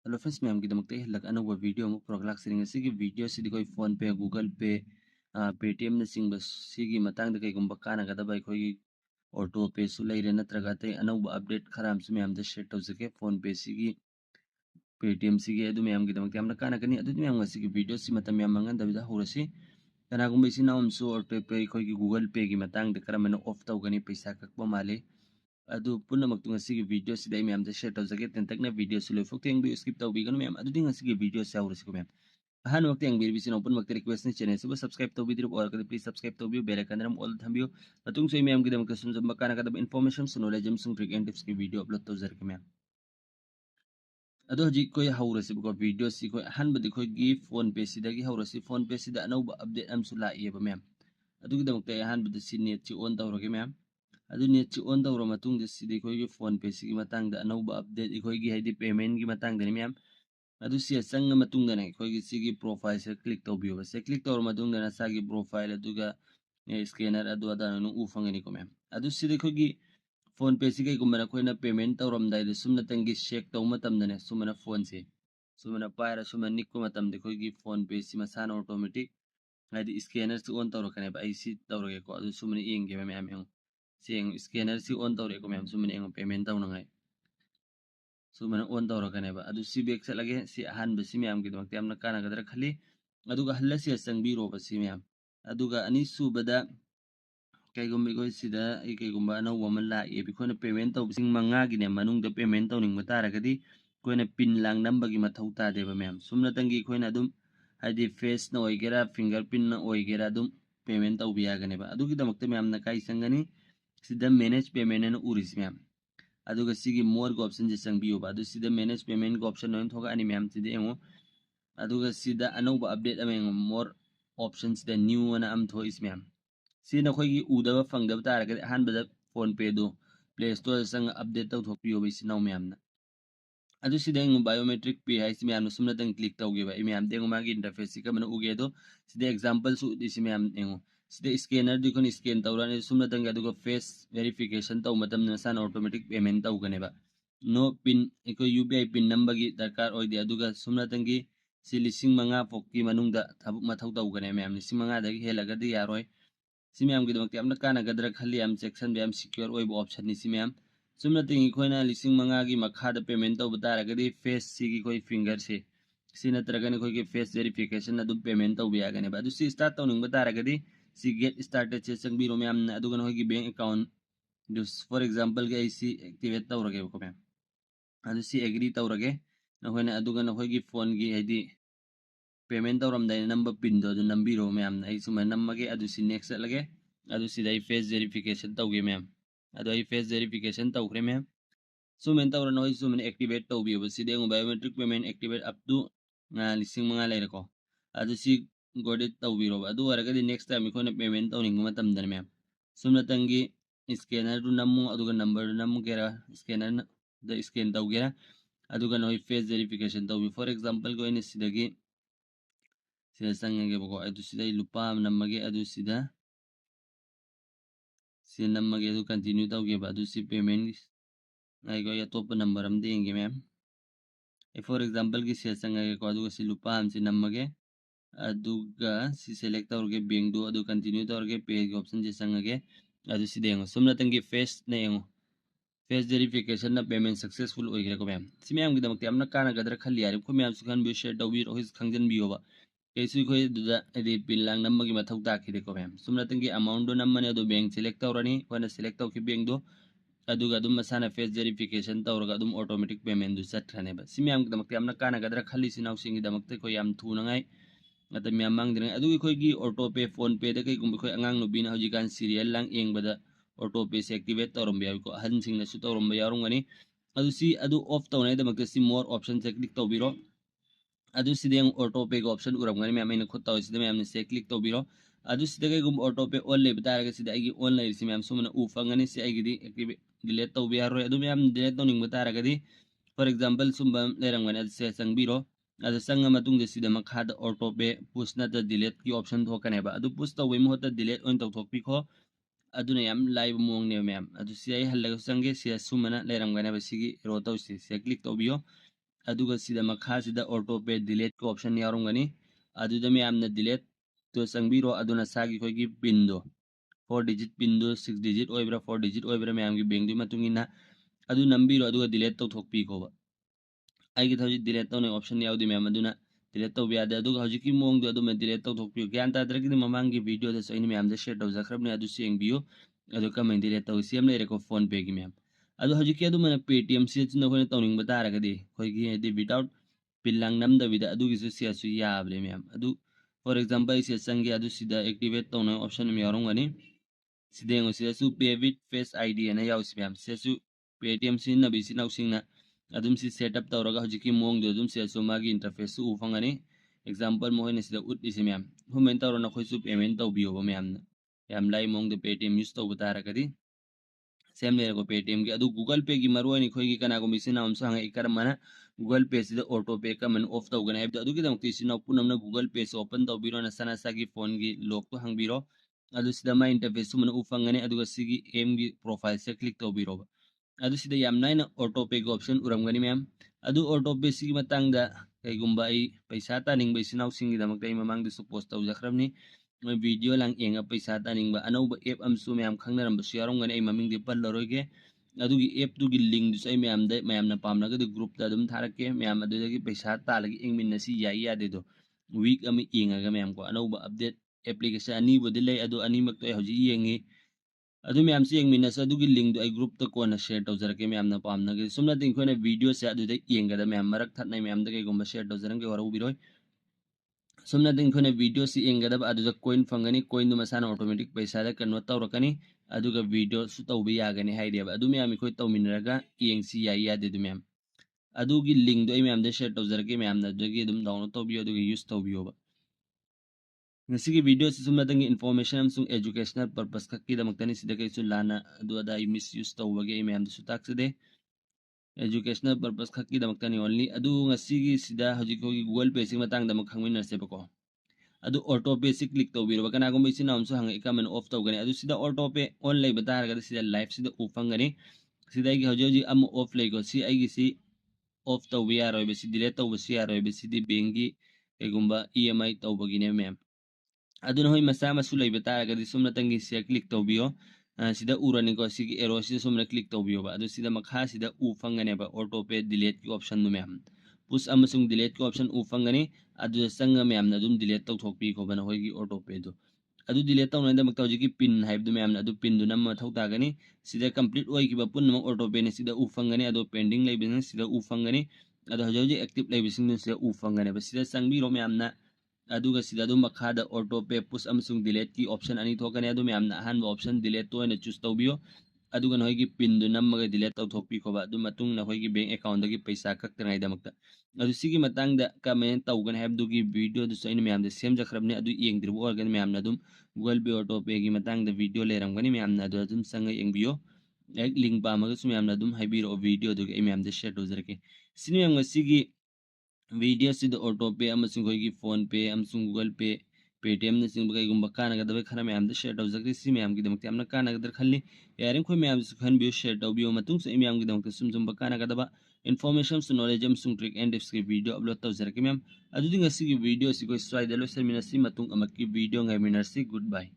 Hello friends, ma'am की दमकते हलक ANOVA video मु प्रोग्राम सिरिंग सिगी वीडियो सिदी कोई फोन पे गूगल पे पेटीएम न सिंग बस सिगी मतंग दे कईगुंबा काना गदा बाई कोई ऑटो पे सु लेरे नत्रगा ते अनोवा अपडेट खराम से मैम दे शेयर तौजके फोन पे सिगी पेटीएम सिगी अदु मैम की दमकते हमना काना कनी अदु मैम सिगी वीडियो सि मतम मैम मंगन दबिदा होरसी कनागुंबा इसी नाउमसु ऑटो पे कोई गूगल पे की मतंग दे करमन ऑफ तौगनी पैसा कक्बा माले अदु पुनमक तुंग सिगी वीडियो सिदा मैम दे शेयर तौजके तेंतकना वीडियो सुलो फोक्तेंग बि स्किप तौबिगन मैम अदु दिंग सिगी वीडियो से आवरसिको मैम अहन वक्त yang bir bisin open वक्त request ni channel suba subscribe to video or kada please subscribe to video bell icon ram all thambiyo atung so imam gidam ka sun jamba kana kada information sun knowledge sung trick and tips ki video upload to jar ke ma'am ado ji koy hawra si ko video si koy ahan badi koy gi phone pe si da gi hawra si phone pe si da anau update am sula ye ba ma'am adu gidam ka ahan badi si net chi on tawro ke ma'am adu net chi on tawro matung de si de koy gi phone pe si gi matang da anau update koy gi haidi payment gi matang de ma'am अदु सी संग मतुंग दने कोई किसी profile से click तो बियो बस click तो मतुंग दना सागी प्रोफाइल अदुगा स्कैनर अदु अदा नु उफंगनी को मैम अदु सी देखो कि फोन पे सी कई गुमना कोइना पेमेंट तौरम दाइ सुमना तंगी चेक तौ मतम दने सुमना फोन से सुमना पायरा सुमना निको मतम देखो कि फोन पे सी मसान ऑटोमेटिक हाइदि स्कैनर से ऑन तौर कने बा सी तौरगे को अदु सुमना इंगे मैम एंग सेंग स्कैनर से ऑन तौरे को मैम सुमना एंग पेमेंट तौनंगाई सुमन ऑन तौरकनेबा अदु सी बेक चलगे सी अहान बसी मैम की दमक यामना काना गदर खली अदुगा हल्लसी संगबीरो बसी मैम अदुगा अनि सुबदा कईगुम्बी कोई सिदा कईगुम्बा अनौब अमा लाए बिखोना पेमेंट तौ बिसिंग मंगा गिने मनुंग द पेमेंट तौनिंग बतारगदी कोइना पिन लांग नंबगी मथौ तादेबा मैम सुमना तंगी कोइना अदुम हाइदि फेस न ओइगेरा फिंगर पिन न ओइगेरा अदुम पेमेंट तौ बियागनेबा अदुगी दमकते मैम ना काई संगनी सिदा मैनेज पेमेंट न उरिस मैम अदुगा सिगी मोर को ऑप्शन जे संगबियोबा अदु सिदा मैनेज पेमेंट को ऑप्शन नोन थोगा अनि मैम सिदा एंगो अदुगा सिदा अनौबा अपडेट अमेंग मोर ऑप्शन सिदा न्यू अना अम थो इस मैम सिना खोगी उदबा फंगदबा तारगे अहान बदा फोन पे दो प्ले स्टोर संग अपडेट तौ थोपियोबा सिनाउ मैम ना अदु सिदा एंगो बायोमेट्रिक पे हाइ सि मैम सुमना तंग क्लिक तौगेबा इ मैम देंगो मागी इंटरफेस सिका मन उगे दो सिदा एग्जांपल सु दिसि मैम एंगो सिदा स्कैनर दिखोन स्कैन तौराने सुमना तंग अदुगा फेस वेरिफिकेशन तौ मतम नसान ऑटोमेटिक पेमेंट तौगनेबा नो पिन एको UPI पिन नंबर की दरकार ओइदे अदुगा सुमना तंगी सि लिसिंग मंगा फोकी मनुंगदा थबुक मथौ तौगने मैम लिसिंग मंगा दगी हेलगदी यारोय सि मैम की दमक यामना काना गदरा खली याम सेक्शन याम सिक्योर ओइबो ऑप्शन नि सि मैम सुमना तंगी खोइना लिसिंग मंगा की मखादा पेमेंट तौ बतारगदी फेस सिगी कोई फिंगर से सि नत्रगने कोई के फेस वेरिफिकेशन अदु पेमेंट तौ बियागने बा अदु सि स्टार्ट तौनिंग बतारगदी सि गेट स्टार्टेड से संगबिरो मैम अदुगन होगी bank account just for example के IC activate तौरगे को मैम अदु सि एग्री तौरगे नखोइना अदुगा नखोइगी फोन की हाइदि पेमेंट तौरमदाइ नंबर पिन दो अदु नंबीरो मैम आई सुमा नम्मगे अदु सि नेक्स्ट चलगे अदु सिदा फेस वेरिफिकेशन तौगे मैम अदु आई फेस वेरिफिकेशन तौखरे मैम सुमेन तौरन होइ सुमेन एक्टिवेट तौबियो सिदे biometric payment activate up to लिसिंग मंगा लेरको अदु सि गोडेट तौबिरो अदु वरगदि नेक्स्ट टाइम इखोने पेमेंट तौनिंग मतम दन मैम सुमना तंगी स्कैनर दु नमु अदुगा नंबर दु नमु गेरा स्कैनर द स्कैन तौगेरा अदुगा नोइ फेस वेरिफिकेशन तौबि फॉर एग्जांपल को इन सिदगी सिदा संगगे बको अदु सिदा लुपा नमगे अदु सिदा सि नमगे अदु कंटिन्यू तौगे अदु सि पेमेंट आई को या टॉप नंबर हम देंगे मैम फॉर एग्जांपल की सिदा संगगे को अदुगा सि लुपा हम सि नमगे अदुगा सि सेलेक्ट तौरगे बैंक दो अदु कंटिन्यू तौरगे पे ऑप्शन जे संगगे अदु सि देंगो सुमना तंगी फेस ने एंगो फेस वेरिफिकेशन ना पेमेंट सक्सेसफुल ओइगरे को मैम सि मैम की दमक यामना काना गदर खली यार को मैम सुखान बि शेयर तौबि रोहिस खंगजन बियोबा कैसु खोइ दुदा एदि पिन लांग नम्मगी मथौ ताखिदे को मैम सुमना तंगी अमाउंट दो नम्मने दो बैंक सिलेक्ट तौरनी कोना सिलेक्ट तौखि बैंक दो अदुगा दुम मसाना फेस वेरिफिकेशन तौरगा दुम ऑटोमेटिक पेमेंट दु चटखने बा सि मैम की दमक यामना काना गदर खली सिनाउ सिंगी दमकते को याम थुनंगाई अत मैम मांगदने अदुगी खोइगी ऑटो पे फोन पे दे कई गुम खोइ अंगांग नुबिना हजिकान सीरियल लांग एंगबदा ऑटो पे से एक्टिवेट तौरम बिया को हन सिंगना सु तौरम यारुंगनी अदु सि अदु ऑफ तौनाय दमकते सि मोर ऑप्शन से क्लिक तौबिरो अदु सिदेंग ऑटो पे ऑप्शन उरमगनी मैम इन खुद तौ सिदे मैम ने से क्लिक तौबिरो अदु सिदे कई गुम ऑटो पे ऑन ले बतारगे सिदे आइगी ऑन ले सि मैम सुमना उ फंगनी से आइगी दी एक्टिवेट डिलीट तौबि यारो अदु मैम डिलीट तौनिंग बतारगदी फॉर एग्जांपल सुंबम लेरंगन अदु से संगबिरो अदु संग मतुंग दे सिदे मखाद ऑटो पे पुश न द डिलीट की ऑप्शन थोकनेबा अदु पुश तौबि मोहत डिलीट ऑन तौथोकपिखो अदुने याम लाइव मोंगने मैम अदु सि आई हल्लग संगे से सुमना लेरंगने बसिगी रो तौसि से click तौबियो aduga sida makha sida auto pay delete ko option yarongani aduda me amna delete to sangbiro aduna sagi khogi pin do 4 digit pin do 6 digit oibra 4 digit oibra me amgi bank du matungina adu nambiro aduga delete to thokpi ko ba ai gi delete to ne option yaudi me amaduna delete to biya da aduga hojiki mong do adu me delete to thokpi gyan ta dragi mamangi video da so ini me amda share to zakhrabne adu seng biyo adu comment delete to sim le ko phone pay gi me adu hojiki adu mana paytm se chuna khone tawning bata ra gadi khoigi edi without pilang nam da vida adu gi su sia su ya able me adu for example ise sangi adu sida activate to no option me yarong gani sidengo sida su pay with face id na yaw si me se su paytm sin na bi sin au sing na adum si setup tawraga hojiki mong do adum se so magi interface su ufangani example mo hene sida ut isi me humen tawrona khoi su payment taw biyo ba me yam lai mong de paytm use taw bata ra gadi same le ko paytm gi adu google pay gi marwa ni khoi gi kana ko misina am sang ikar mana google pay sida auto pay ka man off taw gana adu gi dam tisina punam na google pay so open taw biro na sana sa gi phone gi lock to hang biro adu sida ma interface man ufangani adu ga sigi m gi profile se click taw biro ba adu sida yam naina auto pay go option uram gani ma'am adu auto pay sigi matangda kay gumba ai paisa ta ning bai sinaw singi damak tay mamang di suppose taw jakhrabni मैं video लांग एंगा पैसा तानिंग बा अनौब app अमसु ma'am खंगनरम Basu यारों गने आई ममिंग दे पल्लरोगे अदुगी app दुगी link दुस आई ma'am दे ma'am ना पामना गदे group ता दम थारके ma'am अदुगी पैसा तालगी एंग मिन नसी याई यादे दो वीक अमी एंगा गा मैम को अनौब अपडेट एप्लीकेशन अनी बदे ले अदु अनी मक तो हजी येंगे अदु मैम से एंग मिन नस अदुगी लिंक दो आई ग्रुप ता कोना शेयर तो जरके मैम ना पामना गदे सुमना तिंग कोने वीडियो से अदु दे एंगा दा मैम मरक थत नै मैम दे गुम्बा शेयर तो Jarange वरउ बिरोय somna ding khone video si engadab aduga coin fangani coin du masana automatic paisa da convert tawrakani aduga video su tawbi yagani haideba adu me ami khoi tawminraga eng si ya ya de du mem adugi link do me am de share tawjarge me am na dogi dum download tawbiyo aduga use tawbiyo ba ngasigi video si somna ding information am sung educational purpose khakki da maktani sida kai su lana adu ada misuse tawbage me am su takside educational purpose khakki da maktani only adu ngasigi sida hojiko gi google pay sing matang da makhangmin na sebe ko adu auto pay si click to biro kana gum isi naam so hang ikamen off to gani adu sida auto pay on lay bata ga sida live sida ufang gani sida gi hojoji am off lay go si ai gi si off to wi aro be si delete to si aro be si di bengi e gumba emi to bagi ne mem adu no hoi masa masu lay bata ga di sumna tangi si click to biyo sida urani ko si arrow sida sumna click to biyo ba adu sida makha sida ufang gani ba auto pay delete ki option no mem push amasung delete ko option ufang gani adu sanga me amna dum delete to thokpi ko bana hoigi auto pay do adu delete to nanda makta hoji ki pin haib du me amna adu pin du nam thau ta gani sida complete oi ki ba pun nam auto pay ne sida ufang gani adu pending lai bin sida ufang gani adu hoji active lai bising sida ufang gani ba sida sangbi ro me amna adu ga sida du makha da auto pay push amasung delete ki option ani thokani adu me amna han option delete to ne choose to biyo adu ga hoigi pin du nam ma delete to thokpi ko ba adu matung na hoigi bank account da gi paisa kak tangai da makta adu sigi matang da comment tawgan have dugi video du sain me am da sem jakhrabne adu yeng dir organ me am na dum google pay auto pay gi matang da video le ram gani me am na adu dum sanga yeng biyo ek link pa ma su me am na dum haibiro video du me am da share do zarke sini am sigi video si da auto pay amasung gi phone pay amasung google pay paytm na sing bagai gumba kana ga da khana me am da share do zakri si me am gi damakti amna kana ga dar khalli yarin khoi me am su khan biyo share do biyo matung se me am gi damakti sum sum bakana ga da information to knowledge am sung trick and tips ki video upload taw zarki mem adu ding asi ki video si ko swai dalo ser minasi matung amak ki video ngai minasi goodbye